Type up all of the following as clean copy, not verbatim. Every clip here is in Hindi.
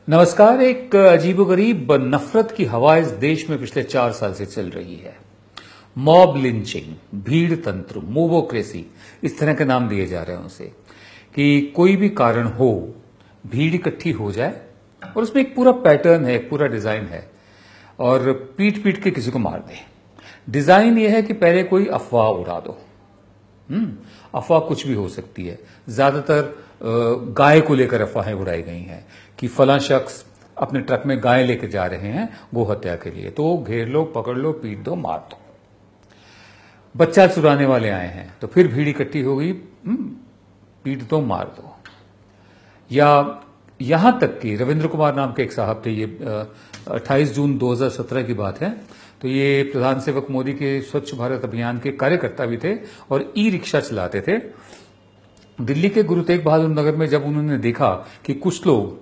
नमस्कार। एक अजीबोगरीब नफरत की हवा इस देश में पिछले 4 साल से चल रही है। मॉब लिंचिंग, भीड़ तंत्र, मोबोक्रेसी, इस तरह के नाम दिए जा रहे हैं उसे, कि कोई भी कारण हो, भीड़ इकट्ठी हो जाए और उसमें एक पूरा पैटर्न है, एक पूरा डिजाइन है और पीट पीट के किसी को मार दे। डिजाइन यह है कि पहले कोई अफवाह उड़ा दो। अफवाह कुछ भी हो सकती है। ज्यादातर गाय को लेकर अफवाहें उड़ाई गई हैं कि फला शख्स अपने ट्रक में गाय लेकर जा रहे हैं गो हत्या के लिए, तो घेर लो, पकड़ लो, पीट दो, मार दो। बच्चा चुराने वाले आए हैं तो फिर भीड़ इकट्ठी हो गई, पीट दो, मार दो। या यहां तक कि रविंद्र कुमार नाम के एक साहब थे, ये 28 जून 2017 की बात है, तो ये प्रधान सेवक मोदी के स्वच्छ भारत अभियान के कार्यकर्ता भी थे और ई रिक्शा चलाते थे। दिल्ली के गुरु तेग बहादुर नगर में जब उन्होंने देखा कि कुछ लोग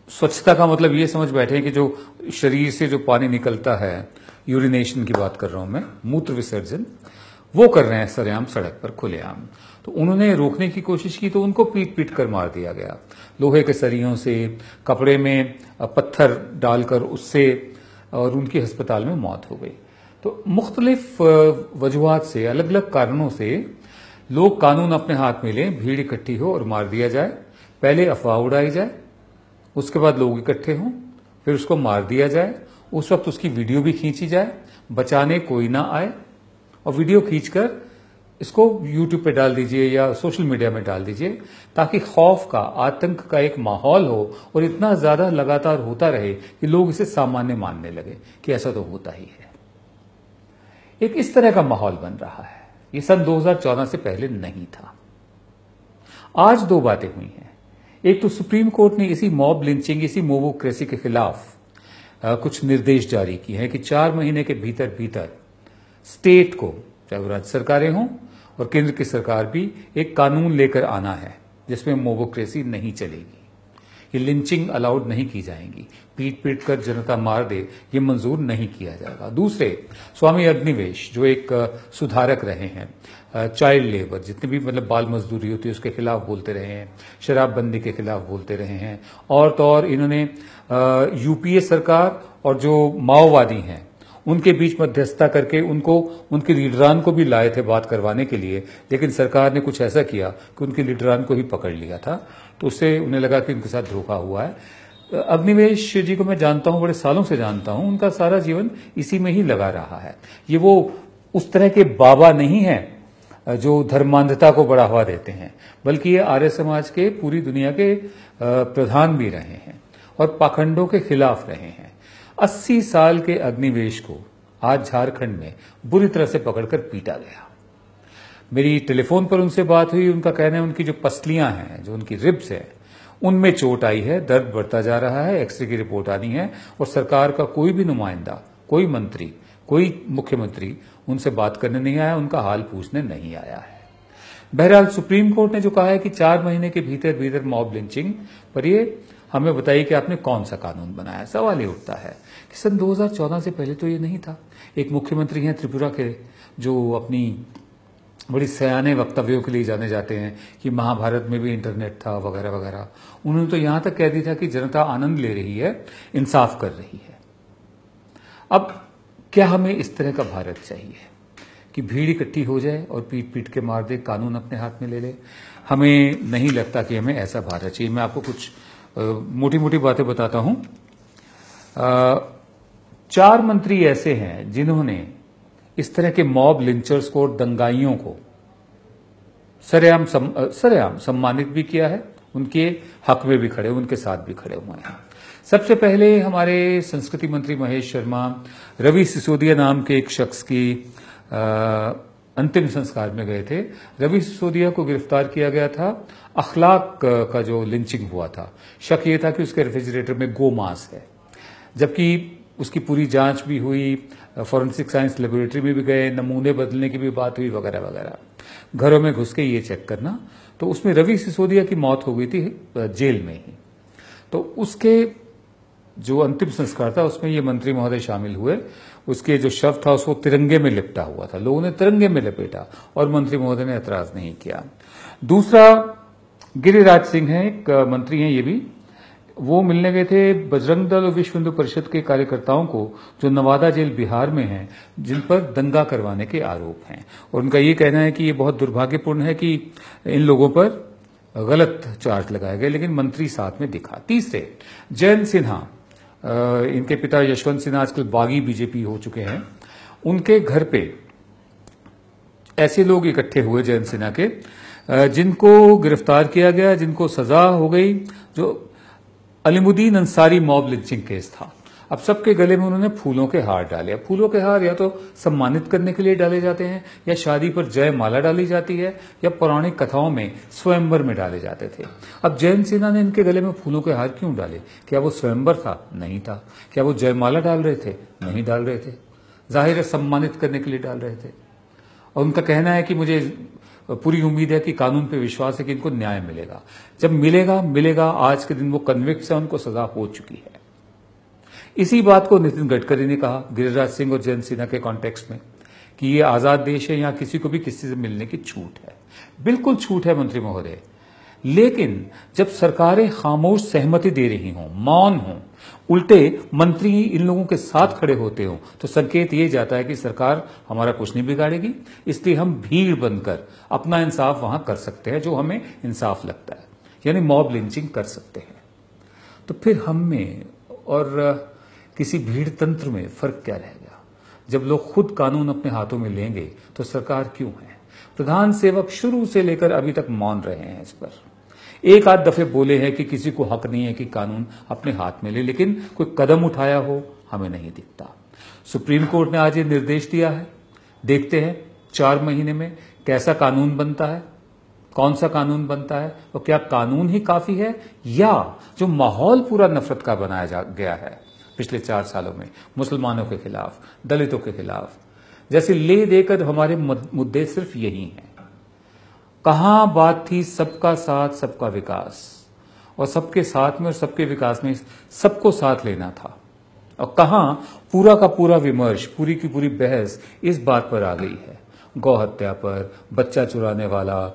स्वच्छता का मतलब ये समझ बैठे हैं कि जो शरीर से जो पानी निकलता है, यूरिनेशन की बात कर रहा हूं मैं, मूत्र विसर्जन, वो कर रहे हैं सरेआम सड़क पर खुलेआम, तो उन्होंने रोकने की कोशिश की तो उनको पीट पीट कर मार दिया गया। लोहे के सरियों से, कपड़े में पत्थर डालकर उससे, और उनकी अस्पताल में मौत हो गई। तो मुख्तलिफ वजूहात से, अलग अलग कारणों से लोग कानून अपने हाथ में लें, भीड़ इकट्ठी हो और मार दिया जाए। पहले अफवाह उड़ाई जाए, उसके बाद लोग इकट्ठे हों, फिर उसको मार दिया जाए। उस वक्त उसकी वीडियो भी खींची जाए, बचाने कोई ना आए, और वीडियो खींचकर इसको यूट्यूब पे डाल दीजिए या सोशल मीडिया में डाल दीजिए, ताकि खौफ का, आतंक का एक माहौल हो और इतना ज्यादा लगातार होता रहे कि लोग इसे सामान्य मानने लगे कि ऐसा तो होता ही है। एक इस तरह का माहौल बन रहा है। ये सन 2014 से पहले नहीं था। आज 2 बातें हुई हैं। एक तो सुप्रीम कोर्ट ने इसी मॉब लिंचिंग, इसी मोबोक्रेसी के खिलाफ कुछ निर्देश जारी किए हैं कि 4 महीने के भीतर भीतर स्टेट को, चाहे वो राज्य सरकारें हों और केंद्र की सरकार भी, एक कानून लेकर आना है जिसमें मोबोक्रेसी नहीं चलेगी। ये लिंचिंग अलाउड नहीं की जाएगी, पीट पीट कर जनता मार दे, ये मंजूर नहीं किया जाएगा। दूसरे, स्वामी अग्निवेश जो एक सुधारक रहे हैं, चाइल्ड लेबर, जितनी भी मतलब बाल मजदूरी होती है उसके खिलाफ बोलते रहे हैं, शराबबंदी के खिलाफ बोलते रहे हैं, और तो और इन्होंने यूपीए सरकार और जो माओवादी हैं उनके बीच मध्यस्थता करके उनको, उनके लीडरान को भी लाए थे बात करवाने के लिए, लेकिन सरकार ने कुछ ऐसा किया कि उनके लीडरान को ही पकड़ लिया था, तो उससे उन्हें लगा कि उनके साथ धोखा हुआ है। अग्निवेश जी को मैं जानता हूं, बड़े सालों से जानता हूं, उनका सारा जीवन इसी में ही लगा रहा है। ये वो उस तरह के बाबा नहीं है जो धर्मांधता को बढ़ावा देते हैं, बल्कि ये आर्य समाज के पूरी दुनिया के प्रधान भी रहे हैं और पाखंडों के खिलाफ रहे हैं। 80 साल के अग्निवेश को आज झारखंड में बुरी तरह से पकड़कर पीटा गया। मेरी टेलीफोन पर उनसे बात हुई। उनका कहना है उनकी जो पसलियां हैं, जो उनकी रिब्स है, उनमें चोट आई है, दर्द बढ़ता जा रहा है, एक्सरे की रिपोर्ट आनी है, और सरकार का कोई भी नुमाइंदा, कोई मंत्री, कोई मुख्यमंत्री उनसे बात करने नहीं आया, उनका हाल पूछने नहीं आया है। बहरहाल सुप्रीम कोर्ट ने जो कहा है कि 4 महीने के भीतर भीतर मॉब लिंचिंग पर, ये हमें बताइए कि आपने कौन सा कानून बनाया। सवाल ये उठता है कि सन 2014 से पहले तो ये नहीं था। एक मुख्यमंत्री हैं त्रिपुरा के, जो अपनी बड़ी सयाने वक्तव्यों के लिए जाने जाते हैं कि महाभारत में भी इंटरनेट था वगैरह वगैरह। उन्होंने तो यहां तक कह दिया था कि जनता आनंद ले रही है, इंसाफ कर रही है। अब क्या हमें इस तरह का भारत चाहिए कि भीड़ इकट्ठी हो जाए और पीट पीट के मार दे, कानून अपने हाथ में ले ले? हमें नहीं लगता कि हमें ऐसा भारत चाहिए। मैं आपको कुछ मोटी मोटी बातें बताता हूं। 4 मंत्री ऐसे हैं जिन्होंने इस तरह के मॉब लिंचर्स को, दंगाइयों को सरेआम सम्मानित भी किया है, उनके हक में भी खड़े, उनके साथ भी खड़े हुए हैं। सबसे पहले हमारे संस्कृति मंत्री महेश शर्मा रवि सिसोदिया नाम के एक शख्स की अंतिम संस्कार में गए थे। रवि सिसोदिया को गिरफ्तार किया गया था। अखलाक का जो लिंचिंग हुआ था, शक ये था कि उसके रेफ्रिजरेटर में गो मांस है, जबकि उसकी पूरी जांच भी हुई, फॉरेंसिक साइंस लेबोरेटरी में भी गए, नमूने बदलने की भी बात हुई वगैरह वगैरह। घरों में घुस के ये चेक करना, तो उसमें रवि सिसोदिया की मौत हो गई थी जेल में ही। तो उसके जो अंतिम संस्कार था उसमें ये मंत्री महोदय शामिल हुए। उसके जो शव था उसको तिरंगे में लिपटा हुआ था, लोगों ने तिरंगे में लपेटा और मंत्री महोदय ने ऐतराज नहीं किया। दूसरा, गिरिराज सिंह है, एक मंत्री हैं, ये भी वो मिलने गए थे बजरंग दल और विश्व हिंदू परिषद के कार्यकर्ताओं को जो नवादा जेल बिहार में हैं, जिन पर दंगा करवाने के आरोप हैं। और उनका ये कहना है कि ये बहुत दुर्भाग्यपूर्ण है कि इन लोगों पर गलत चार्ज लगाए गए, लेकिन मंत्री साथ में दिखा। तीसरे, जयंत सिन्हा, इनके पिता यशवंत सिन्हा आजकल बागी बीजेपी हो चुके हैं। उनके घर पे ऐसे लोग इकट्ठे हुए जयंत सिन्हा के, जिनको गिरफ्तार किया गया, जिनको सजा हो गई, जो Alimuddin Ansari mob lynching case था। अब सबके गले में उन्होंने फूलों के हार डाले। फूलों के हार या तो सम्मानित करने के लिए डाले जाते हैं, या शादी पर जयमाला डाली जाती है, या पौराणिक कथाओं में स्वयंवर में डाले जाते थे। अब जयंत सिन्हा ने इनके गले में फूलों के हार क्यों डाले? क्या वो स्वयंवर था? नहीं था। क्या वो जयमाला डाल रहे थे? नहीं डाल रहे थे। जाहिर है सम्मानित करने के लिए डाल रहे थे। और उनका कहना है कि मुझे पूरी उम्मीद है कि कानून पे विश्वास है कि इनको न्याय मिलेगा। जब मिलेगा, आज के दिन वो कन्विक्ट है, उनको सजा हो चुकी है। इसी बात को नितिन गडकरी ने कहा गिरिराज सिंह और जयंत सिन्हा के कॉन्टेक्स्ट में कि ये आजाद देश है, यहां किसी को भी किसी से मिलने की छूट है। बिल्कुल छूट है मंत्री महोदय, लेकिन जब सरकारें खामोश सहमति दे रही हों, मौन हों, उल्टे मंत्री इन लोगों के साथ खड़े होते हों, तो संकेत ये जाता है कि सरकार हमारा कुछ नहीं बिगाड़ेगी, इसलिए हम भीड़ बनकर अपना इंसाफ वहां कर सकते हैं जो हमें इंसाफ लगता है, यानी मॉब लिंचिंग कर सकते हैं। तो फिर हम में और किसी भीड़ तंत्र में फर्क क्या रहेगा? जब लोग खुद कानून अपने हाथों में लेंगे तो सरकार क्यों है? प्रधान सेवक शुरू से लेकर अभी तक मौन रहे हैं इस पर। एक आध दफे बोले हैं कि किसी को हक नहीं है कि कानून अपने हाथ में ले, लेकिन कोई कदम उठाया हो हमें नहीं दिखता। सुप्रीम कोर्ट ने आज ये निर्देश दिया है, देखते हैं 4 महीने में कैसा कानून बनता है, कौन सा कानून बनता है, और क्या कानून ही काफी है या जो माहौल पूरा नफरत का बनाया गया है पिछले 4 सालों में मुसलमानों के खिलाफ, दलितों के खिलाफ, जैसे ले देकर हमारे मुद्दे सिर्फ यही हैं। कहां बात थी सबका साथ सबका विकास, और सबके साथ में और सबके विकास में सबको साथ लेना था, और कहां पूरा का पूरा विमर्श, पूरी की पूरी बहस इस बात पर आ गई है, गौ हत्या पर, बच्चा चुराने वाला,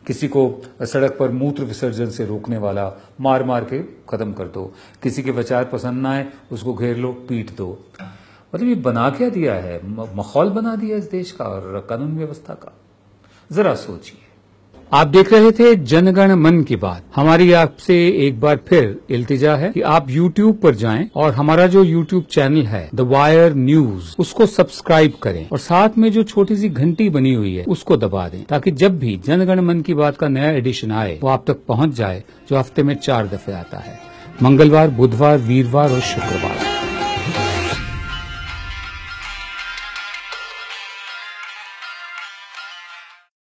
किसी को सड़क पर मूत्र विसर्जन से रोकने वाला मार मार के खत्म कर दो, किसी के विचार पसंद ना आए उसको घेर लो, पीट दो। मतलब ये बना क्या दिया है, माहौल बना दिया इस देश का और कानून व्यवस्था का। जरा सोचिए। आप देख रहे थे जनगण मन की बात। हमारी आपसे एक बार फिर इल्तिजा है कि आप YouTube पर जाएं और हमारा जो YouTube चैनल है द वायर न्यूज, उसको सब्सक्राइब करें और साथ में जो छोटी सी घंटी बनी हुई है उसको दबा दें, ताकि जब भी जनगण मन की बात का नया एडिशन आए वो आप तक पहुंच जाए, जो हफ्ते में 4 दफे आता है, मंगलवार, बुधवार, वीरवार और शुक्रवार।